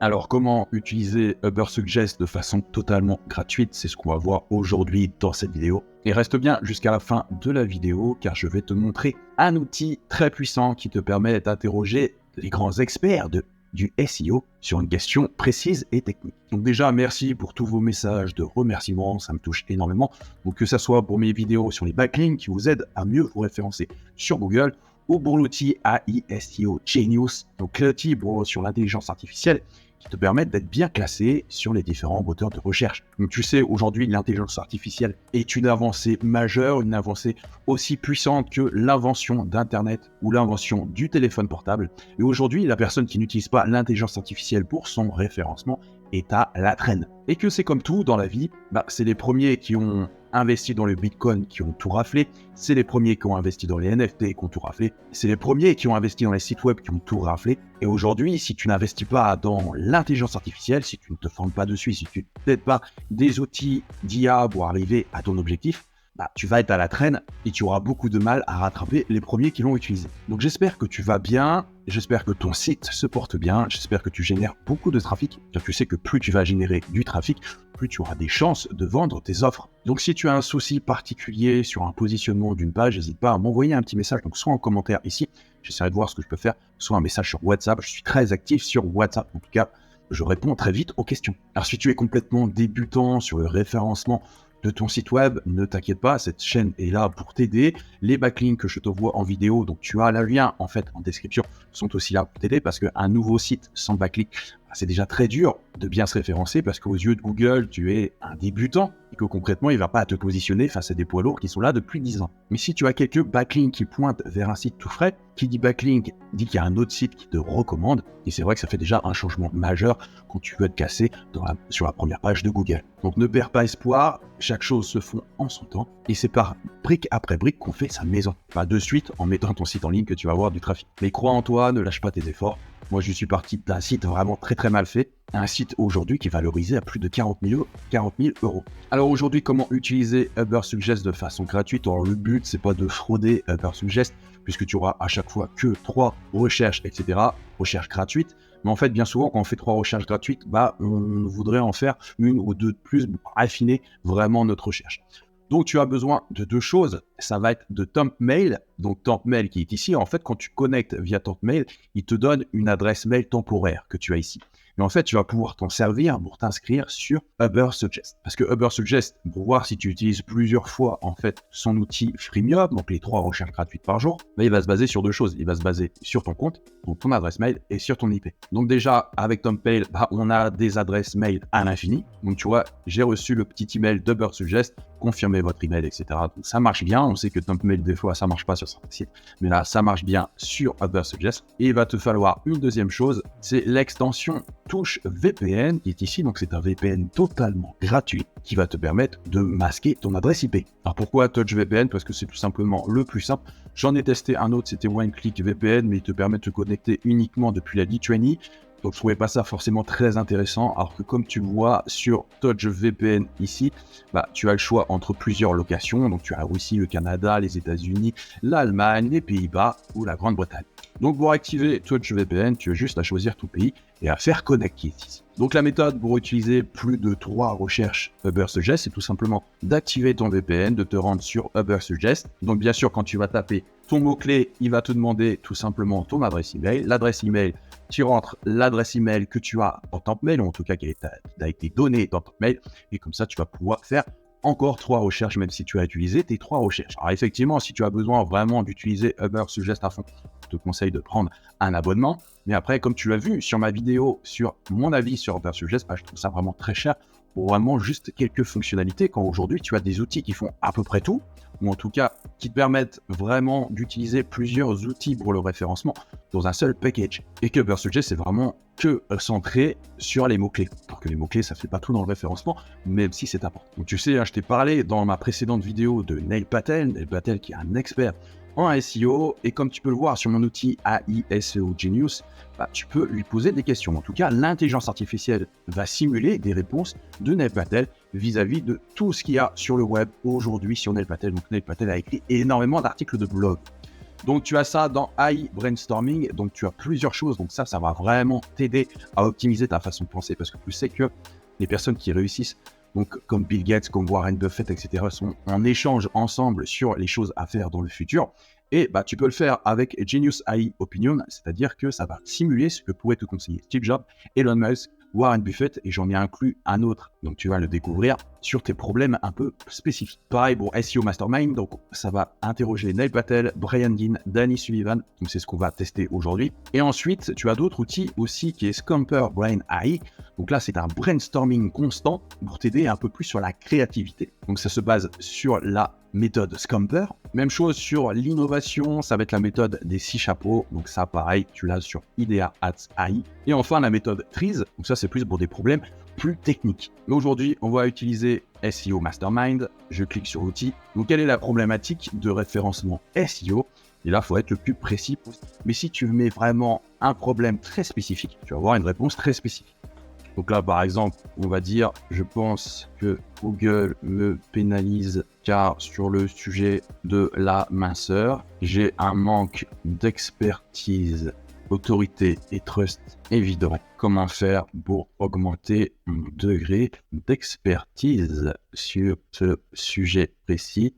Alors, comment utiliser Ubersuggest de façon totalement gratuite? C'est ce qu'on va voir aujourd'hui dans cette vidéo. Et reste bien jusqu'à la fin de la vidéo car je vais te montrer un outil très puissant qui te permet d'interroger les grands experts du SEO sur une question précise et technique. Donc déjà, merci pour tous vos messages de remerciements, ça me touche énormément. Donc que ce soit pour mes vidéos sur les backlinks qui vous aident à mieux vous référencer sur Google, ou pour l'outil AI SEO Genius, donc l'outil sur l'intelligence artificielle qui te permettent d'être bien classé sur les différents moteurs de recherche. Donc tu sais, aujourd'hui, l'intelligence artificielle est une avancée majeure, une avancée aussi puissante que l'invention d'Internet ou l'invention du téléphone portable. Et aujourd'hui, la personne qui n'utilise pas l'intelligence artificielle pour son référencement est à la traîne. Et que c'est comme tout dans la vie, c'est les premiers qui ont investi dans le Bitcoin qui ont tout raflé, c'est les premiers qui ont investi dans les NFT qui ont tout raflé, c'est les premiers qui ont investi dans les sites web qui ont tout raflé. Et aujourd'hui, si tu n'investis pas dans l'intelligence artificielle, si tu ne te formes pas dessus, si tu ne t'aides pas des outils d'IA pour arriver à ton objectif, tu vas être à la traîne et tu auras beaucoup de mal à rattraper les premiers qui l'ont utilisé. Donc j'espère que tu vas bien, j'espère que ton site se porte bien, j'espère que tu génères beaucoup de trafic, car tu sais que plus tu vas générer du trafic, plus tu auras des chances de vendre tes offres. Donc si tu as un souci particulier sur un positionnement d'une page, n'hésite pas à m'envoyer un petit message, donc soit en commentaire ici, j'essaierai de voir ce que je peux faire, soit un message sur WhatsApp, je suis très actif sur WhatsApp, en tout cas, je réponds très vite aux questions. Alors si tu es complètement débutant sur le référencement de ton site web, ne t'inquiète pas, cette chaîne est là pour t'aider. Les backlinks que je te vois en vidéo, donc tu as le lien en fait en description, sont aussi là pour t'aider parce qu'un nouveau site sans backlink, c'est déjà très dur de bien se référencer parce qu'aux yeux de Google, tu es un débutant et que concrètement, il ne va pas te positionner face à des poids lourds qui sont là depuis 10 ans. Mais si tu as quelques backlinks qui pointent vers un site tout frais, qui dit backlink dit qu'il y a un autre site qui te recommande et c'est vrai que ça fait déjà un changement majeur quand tu veux être classé sur la première page de Google. Donc ne perds pas espoir, chaque chose se fait en son temps et c'est par brique après brique qu'on fait sa maison. Pas de suite en mettant ton site en ligne que tu vas avoir du trafic. Mais crois en toi, ne lâche pas tes efforts. Moi, je suis parti d'un site vraiment très mal fait, un site aujourd'hui qui est valorisé à plus de 40 000 euros. Alors aujourd'hui, comment utiliser Ubersuggest de façon gratuite? Alors le but, c'est pas de frauder Ubersuggest, puisque tu auras à chaque fois que 3 recherches, etc., recherches gratuites. Mais en fait, bien souvent, quand on fait 3 recherches gratuites, on voudrait en faire 1 ou 2 de plus pour affiner vraiment notre recherche. Donc, tu as besoin de 2 choses. Ça va être de Thumbmail. Donc, Thumbmail qui est ici. En fait, quand tu connectes via Thumbmail, il te donne une adresse mail temporaire que tu as ici. Mais en fait, tu vas pouvoir t'en servir pour t'inscrire sur Ubersuggest. Parce que Ubersuggest, pour voir si tu utilises plusieurs fois en fait son outil freemium, donc les 3 recherches gratuites par jour, il va se baser sur 2 choses. Il va se baser sur ton compte, donc ton adresse mail et sur ton IP. Donc déjà, avec Thumbmail, on a des adresses mail à l'infini. Donc tu vois, j'ai reçu le petit email d'Ubersuggest, confirmez votre email, etc. Donc ça marche bien. On sait que Thumbmail, des fois, ça marche pas sur certains sites. Mais là, ça marche bien sur Ubersuggest. Et il va te falloir une deuxième chose, c'est l'extension Touch VPN qui est ici. Donc c'est un VPN totalement gratuit qui va te permettre de masquer ton adresse IP. Alors pourquoi Touch VPN? Parce que c'est tout simplement le plus simple. J'en ai testé un autre, c'était OneClick VPN, mais il te permet de te connecter uniquement depuis la Lituanie. Donc je trouvais pas ça forcément très intéressant, alors que comme tu vois sur Touch VPN ici, tu as le choix entre plusieurs locations. Donc tu as la Russie, le Canada, les États-Unis, l'Allemagne, les Pays-Bas ou la Grande-Bretagne. Donc pour activer Touch VPN, tu as juste à choisir ton pays et à faire connect qui est ici. Donc la méthode pour utiliser plus de 3 recherches Ubersuggest, c'est tout simplement d'activer ton VPN, de te rendre sur Ubersuggest. Donc bien sûr, quand tu vas taper ton mot-clé, il va te demander tout simplement ton adresse email. L'adresse email, tu rentres l'adresse email que tu as dans Thumbmail, ou en tout cas qui a été donnée dans Thumbmail, et comme ça tu vas pouvoir faire encore 3 recherches, même si tu as utilisé tes 3 recherches. Alors effectivement, si tu as besoin vraiment d'utiliser Ubersuggest à fond, je te conseille de prendre un abonnement. Mais après, comme tu l'as vu sur ma vidéo sur mon avis sur Ubersuggest, je trouve ça vraiment très cher pour vraiment juste quelques fonctionnalités, quand aujourd'hui tu as des outils qui font à peu près tout, ou en tout cas qui te permettent vraiment d'utiliser plusieurs outils pour le référencement dans un seul package. Et que Ubersuggest, c'est vraiment que centré sur les mots-clés. Alors que les mots-clés, ça ne fait pas tout dans le référencement, même si c'est important. Donc tu sais, je t'ai parlé dans ma précédente vidéo de Neil Patel qui est un expert en SEO, et comme tu peux le voir sur mon outil AI SEO Genius, tu peux lui poser des questions. En tout cas, l'intelligence artificielle va simuler des réponses de Neil Patel vis-à-vis de tout ce qu'il y a sur le web aujourd'hui sur Neil Patel. Donc Neil Patel a écrit énormément d'articles de blog. Donc tu as ça dans AI Brainstorming, donc tu as plusieurs choses, donc ça va vraiment t'aider à optimiser ta façon de penser, parce que tu sais que les personnes qui réussissent, donc comme Bill Gates, comme Warren Buffett, etc., sont en échange ensemble sur les choses à faire dans le futur. Et bah, tu peux le faire avec Genius AI Opinion, c'est-à-dire que ça va simuler ce que pourrait te conseiller Steve Jobs, Elon Musk, Warren Buffett, et j'en ai inclus un autre, donc tu vas le découvrir sur tes problèmes un peu spécifiques. Pareil pour SEO Mastermind, donc ça va interroger Neil Patel, Brian Dean, Danny Sullivan, donc c'est ce qu'on va tester aujourd'hui. Et ensuite, tu as d'autres outils aussi qui est Scamper Brain AI, donc là c'est un brainstorming constant pour t'aider un peu plus sur la créativité. Donc ça se base sur la méthode Scamper. Même chose sur l'innovation, ça va être la méthode des 6 chapeaux. Donc ça, pareil, tu l'as sur Idea Ads AI. Et enfin, la méthode Trees. Donc ça, c'est plus pour des problèmes plus techniques. Mais aujourd'hui, on va utiliser SEO Mastermind. Je clique sur l'outil. Donc, quelle est la problématique de référencement SEO? Et là, il faut être le plus précis possible. Mais si tu mets vraiment un problème très spécifique, tu vas avoir une réponse très spécifique. Donc là, par exemple, on va dire, je pense que Google me pénalise car sur le sujet de la minceur, j'ai un manque d'expertise, autorité et trust évident. Comment faire pour augmenter mon degré d'expertise sur ce sujet précis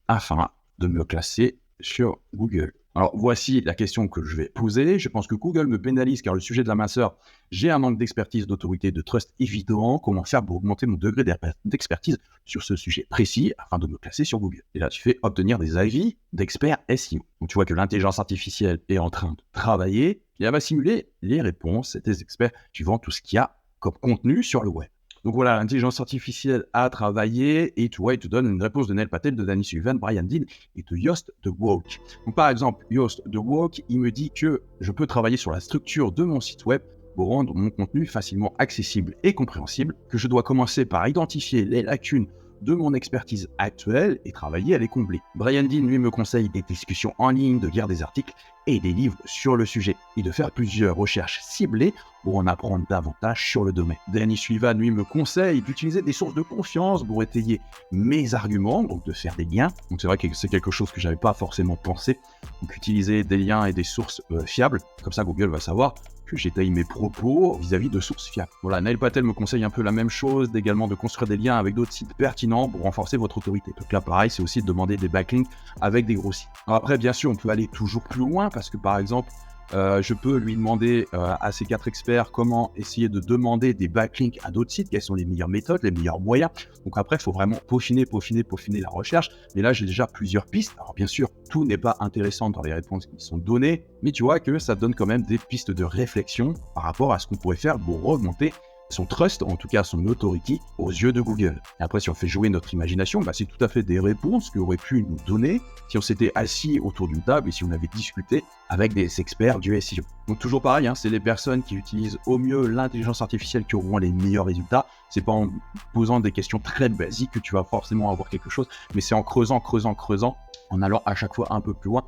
afin de me classer sur Google? Alors, voici la question que je vais poser. Je pense que Google me pénalise car le sujet de la minceur, j'ai un manque d'expertise, d'autorité, de trust évident. Comment faire pour augmenter mon degré d'expertise sur ce sujet précis afin de me classer sur Google? Et là, tu fais obtenir des avis d'experts SEO. Donc, tu vois que l'intelligence artificielle est en train de travailler et elle va simuler les réponses des experts suivant tout ce qu'il y a comme contenu sur le web. Donc voilà, l'intelligence artificielle a travaillé et tu vois, il te donne une réponse de Neil Patel, de Danny Sullivan, Brian Dean et de Yoast de Woke. Donc par exemple, Yoast de Woke, il me dit que je peux travailler sur la structure de mon site web pour rendre mon contenu facilement accessible et compréhensible, que je dois commencer par identifier les lacunes de mon expertise actuelle et travailler à les combler. Brian Dean, lui, me conseille des discussions en ligne, de lire des articles et des livres sur le sujet et de faire plusieurs recherches ciblées pour en apprendre davantage sur le domaine. Danny Sullivan, lui, me conseille d'utiliser des sources de confiance pour étayer mes arguments, donc de faire des liens. Donc c'est vrai que c'est quelque chose que j'avais pas forcément pensé. Donc utiliser des liens et des sources fiables, comme ça Google va savoir que j'étaye mes propos vis-à-vis de sources fiables. Voilà, Neil Patel me conseille un peu la même chose, également de construire des liens avec d'autres sites pertinents pour renforcer votre autorité. Donc là, pareil, c'est aussi de demander des backlinks avec des gros sites. Alors après, bien sûr, on peut aller toujours plus loin parce que par exemple, je peux lui demander à ces 4 experts comment essayer de demander des backlinks à d'autres sites, quelles sont les meilleures méthodes, les meilleurs moyens. Donc après, il faut vraiment peaufiner la recherche. Mais là, j'ai déjà plusieurs pistes. Alors bien sûr, tout n'est pas intéressant dans les réponses qui sont données, mais tu vois que ça donne quand même des pistes de réflexion par rapport à ce qu'on pourrait faire pour augmenter son trust, en tout cas son authority, aux yeux de Google. Et après, si on fait jouer notre imagination, bah, c'est tout à fait des réponses qu'aurait pu nous donner si on s'était assis autour d'une table et si on avait discuté avec des experts du SEO. Donc toujours pareil, c'est les personnes qui utilisent au mieux l'intelligence artificielle qui auront les meilleurs résultats. C'est pas en posant des questions très basiques que tu vas forcément avoir quelque chose, mais c'est en creusant, en allant à chaque fois un peu plus loin,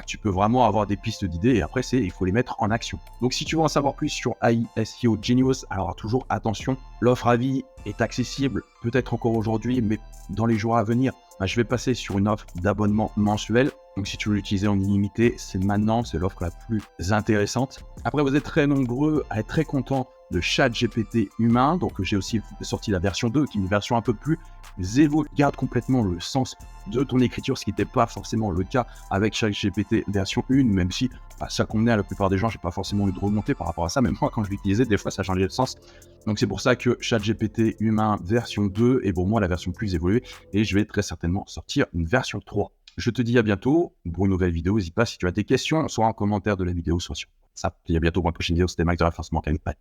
tu peux vraiment avoir des pistes d'idées et après, il faut les mettre en action. Donc, si tu veux en savoir plus sur AI SEO Genius, alors toujours attention, l'offre à vie est accessible, peut-être encore aujourd'hui, mais dans les jours à venir, je vais passer sur une offre d'abonnement mensuel. Donc, si tu veux l'utiliser en illimité, c'est maintenant, c'est l'offre la plus intéressante. Après, vous êtes très nombreux à être très contents de ChatGPT humain. Donc, j'ai aussi sorti la version 2, qui est une version un peu plus évoluée, garde complètement le sens de ton écriture, ce qui n'était pas forcément le cas avec ChatGPT version 1, même si ça convenait à la plupart des gens, j'ai pas forcément eu de remonter par rapport à ça, même moi quand je l'utilisais, des fois ça changeait de sens. Donc c'est pour ça que ChatGPT humain version 2 est pour moi la version plus évoluée et je vais très certainement sortir une version 3. Je te dis à bientôt pour une nouvelle vidéo. N'hésite pas si tu as des questions, soit en commentaire de la vidéo, soit sur WhatsApp. Je te dis à bientôt pour une prochaine vidéo. C'était Max de Référencement. Bye.